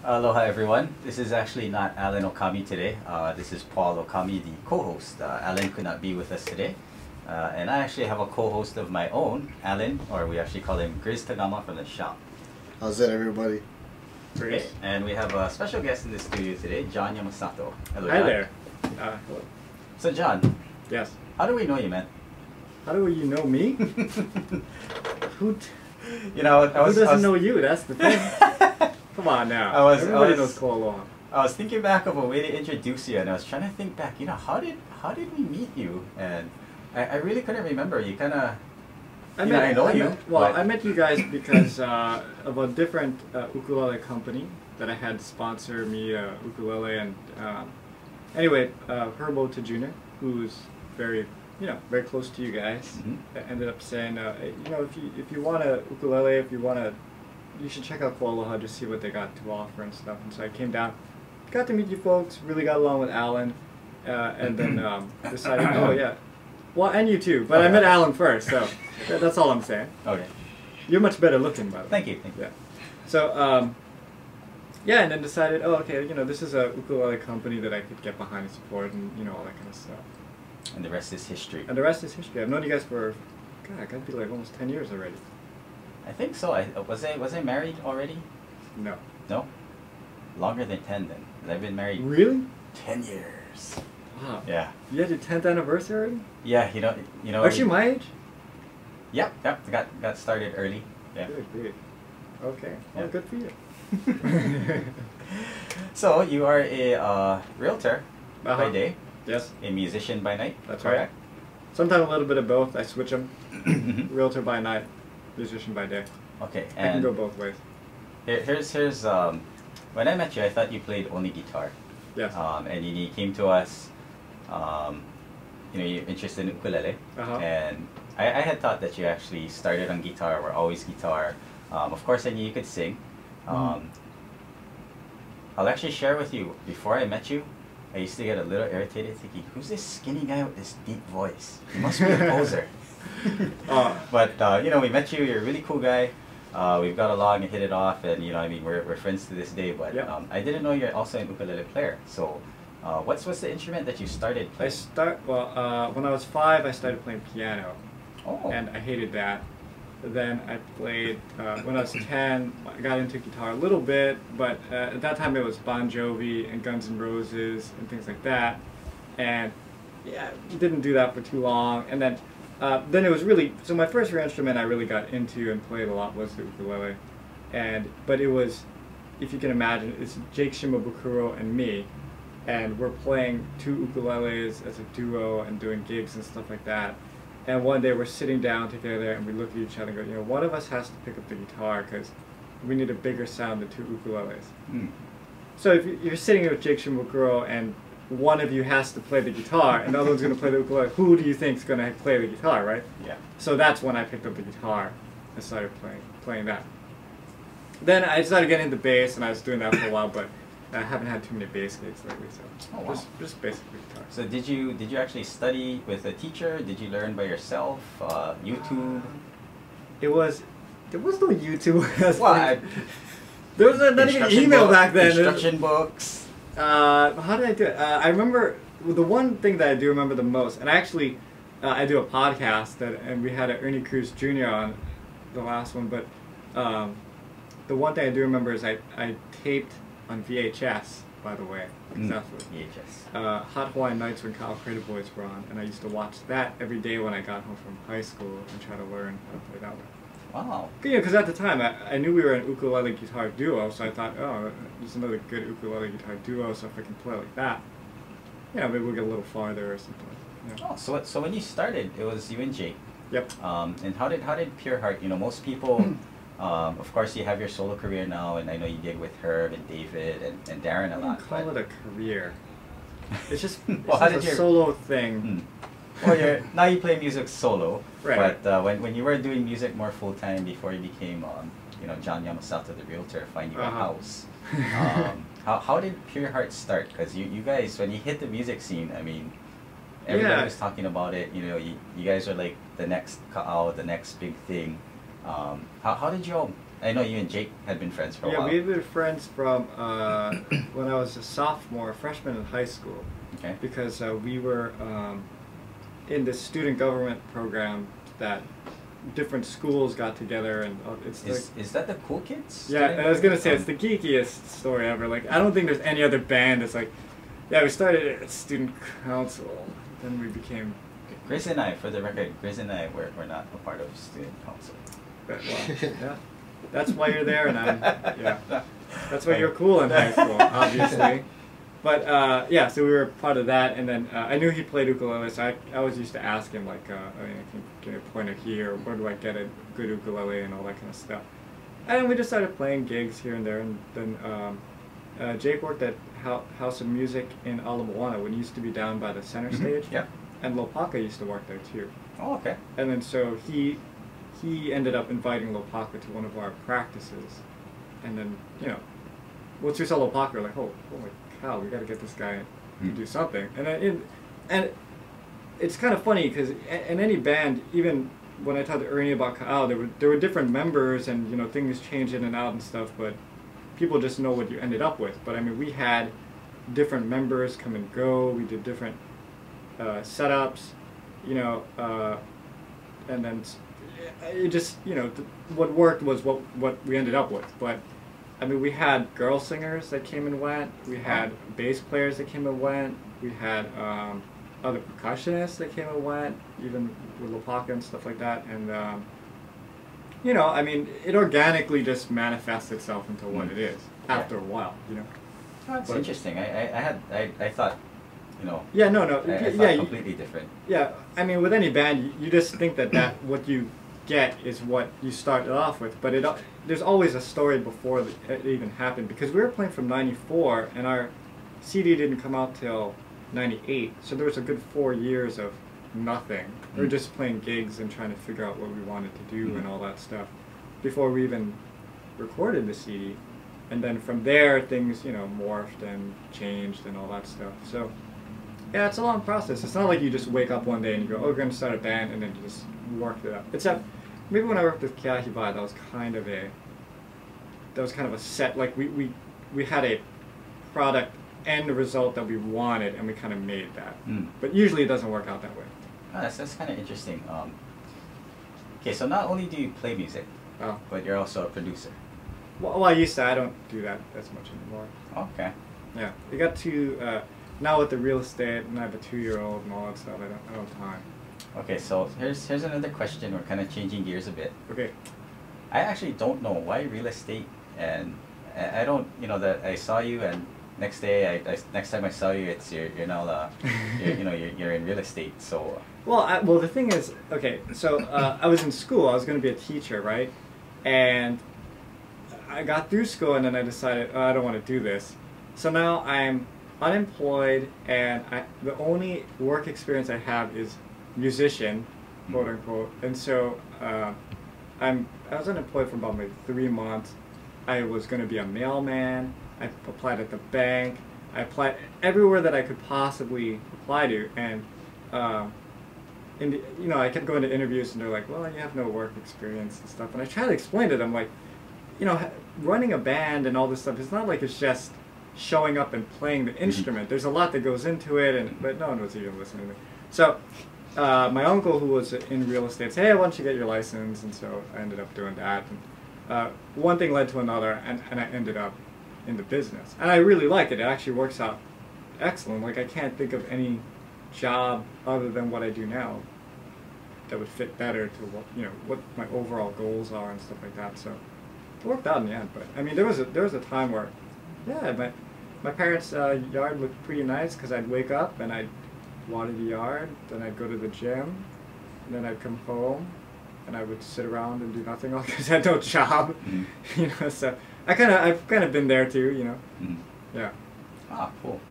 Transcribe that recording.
Aloha everyone. This is actually not Alan Okami today. This is Paul Okami, the co-host. Alan could not be with us today. And I actually have a co-host of my own, Alan, or we actually call him Grizz Tagama from the shop. How's that, everybody? Okay. And we have a special guest in the studio today, Jon Yamasato. Hello, Hi John. there. Hello. So John, Yes. how do we know you, man? How do you know me? Who You know, who doesn't know you? That's the thing. Come on now. Everybody knows Kaleo. I was thinking back of a way to introduce you, and I was trying to think back. You know, how did we meet you? And I really couldn't remember. You kind of. I met you guys because of a different ukulele company that I had sponsor me ukulele, and anyway, Herbo to Junior, who's very close to you guys, ended up saying, if you want a ukulele, you should check out Aloha, just see what they got to offer and stuff. And so I came down, got to meet you folks, really got along with Alan, and then decided, oh yeah, well, and you too, but I met Alan first, so that's all I'm saying. Okay. You're much better looking, by the way. Thank you. Yeah. So, yeah, and then decided, oh, okay, this is a ukulele company that I could get behind and support, and all that kind of stuff. And the rest is history. And the rest is history. I've known you guys for, God, I gotta be like almost 10 years already. I think so. Was I married already? No. No? Longer than 10 then. 'Cause I've been married. Really? 10 years. Wow. Yeah. You had your 10th anniversary already? Yeah, you know. Actually, my age? Yep. Got started early. Yeah. Good. Okay. Well, Yeah. good for you. So you are a realtor by day, Yes. a musician by night. That's correct? right. Sometimes a little bit of both. I switch them. Realtor by night, musician by day. Okay. I can And go both ways. here's when I met you, I thought you played only guitar. Yes. And you came to us. You're interested in ukulele, and I had thought that you actually started on guitar, were always guitar. Of course, I knew you could sing. I'll actually share with you, before I met you, I used to get a little irritated thinking, who's this skinny guy with this deep voice? He must be a poser. But, we met you, you're a really cool guy. We've got along and hit it off, and, we're friends to this day, but I didn't know you're also an ukulele player. So, what's the instrument that you started playing? When I was 5, I started playing piano. Oh. And I hated that. Then I played, when I was 10, I got into guitar a little bit, but at that time it was Bon Jovi and Guns N' Roses and things like that. And yeah, didn't do that for too long. And then it was really, so my first real instrument I really got into and played a lot was the ukulele. But it was, if you can imagine, it's Jake Shimabukuro and me. And we're playing 2 ukuleles as a duo and doing gigs and stuff like that. And one day we're sitting down together and we look at each other and go, one of us has to pick up the guitar because we need a bigger sound than 2 ukuleles. So if you're sitting with Jake Shimabukuro and one of you has to play the guitar and the other one's going to play the ukulele, who do you think is going to play the guitar, right? Yeah. So that's when I picked up the guitar and started playing that. Then I started getting into bass and I was doing that for a while, but I haven't had too many bass gigs lately, so just basically guitar. So did you actually study with a teacher? Did you learn by yourself? YouTube? There was no YouTube. There was not even email back then. Instruction books. How did I do it? I remember the one thing that I do remember the most, and actually I do a podcast and we had Ernie Cruz Jr. on the last one, but the one thing I do remember is I taped on VHS, by the way. Exactly. VHS. Hot Hawaiian Nights when Kyle Crater Boys were on, and I used to watch that every day when I got home from high school and try to learn how to play that way. Wow. Because at the time I knew we were an ukulele guitar duo, so I thought, oh, there's another good ukulele guitar duo, so if I can play like that, maybe we'll get a little farther or something. Oh, so when you started, it was you and Jake. Yep. And how did Pure Heart? Most people. Of course, you have your solo career now, and I know you gig with Herb and David and Darren a lot. I wouldn't call it a career. It's just a solo thing. Well, now you play music solo, right? But when you were doing music more full time before you became, Jon Yamasato, the realtor, find you a house. How did Pure Heart start? Because you guys, when you hit the music scene, I mean, everybody was talking about it. You guys are like the next Ka'au, the next big thing. How did you all I know you and Jake had been friends for a Yeah, while. we've been friends from when I was a sophomore, freshman in high school. Okay. Because we were in this student government program that different schools got together, and Is that the Cool Kids? Yeah, I was gonna say it's the geekiest story ever. Like, I don't think there's any other band that's like, yeah, we started at student council, then we became. Grizz and I, for the record, Grizz and I were not a part of student council. But, well, yeah, that's why you're there, and that's why you're cool in high school, obviously. But yeah, so we were part of that, and then I knew he played ukulele, so I always used to ask him, like, I mean, can you get a pointer here, where do I get a good ukulele, and all that kind of stuff. And then we just started playing gigs here and there, and then Jake worked at House of Music in Ala Moana, when it used to be down by the center stage. Yeah. And Lopaka used to work there too. Oh, okay. And then so he ended up inviting Lopaka to one of our practices, and then, you know, once we saw Lopaka, we're like, oh my cow, we got to get this guy to do something. And it's kind of funny because in any band, even when I talked to Ernie about Ka'au, there were different members, and, you know, things change in and out and stuff, but people just know what you ended up with. But I mean, we had different members come and go. We did different setups, you know, and then it just, you know, what worked was what we ended up with. But I mean, we had girl singers that came and went. We had bass players that came and went. We had other percussionists that came and went, even with Lopaka and stuff like that. And you know, I mean, it organically just manifests itself into what it is after a while, you know. Oh, that's interesting. I thought, you know. Yeah, no. I thought completely different. Yeah, I mean, with any band, you just think that what you get is what you started off with, but there's always a story before it even happened, because we were playing from '94, and our CD didn't come out till '98, so there was a good 4 years of nothing. We were just playing gigs and trying to figure out what we wanted to do and all that stuff before we even recorded the CD. And then from there, things, you know, morphed and changed and all that stuff. So, yeah, it's a long process. It's not like you just wake up one day and you go, oh, we're going to start a band, and then you just work it up. Except, maybe when I worked with Keahibai, that was kind of a set, like, we had a product end result that we wanted, and we kind of made that. But usually it doesn't work out that way. Oh, that's kind of interesting. Okay, so not only do you play music, but you're also a producer. Well, I used to. I don't do that as much anymore. Okay. Yeah, I got to now with the real estate, and I have a 2-year-old and all that stuff. I don't have time. Okay, so here's another question. We're kind of changing gears a bit. Okay. I actually don't know why real estate, and I don't, you know, that I saw you, and next time I saw you, you're now you're in real estate. So. Well, the thing is, okay, so I was in school. I was going to be a teacher, right? And I got through school, and then I decided, oh, I don't want to do this. So now I'm unemployed, and the only work experience I have is musician, quote unquote. And so I was unemployed for about maybe 3 months. I was going to be a mailman. I applied at the bank. I applied everywhere that I could possibly apply to, and you know, I kept going to interviews, and they're like, well, you have no work experience and stuff. And I tried to explain to them, like, you know, running a band and all this stuff, it's not like it's just showing up and playing the instrument. There's a lot that goes into it, but no one was even listening to me. So my uncle, who was in real estate, said, hey, why don't you get your license? And so I ended up doing that. And one thing led to another, and I ended up in the business. And I really like it. It actually works out excellent. Like, I can't think of any job other than what I do now that would fit better to what my overall goals are and stuff like that. So it worked out in the end. But I mean, there was a time where, yeah, my parents' yard looked pretty nice, because I'd wake up and I'd water the yard, then I'd go to the gym, and then I'd come home, and I would sit around and do nothing else because I had no job. You know, so I've kind of been there too. You know. Yeah. Ah, cool.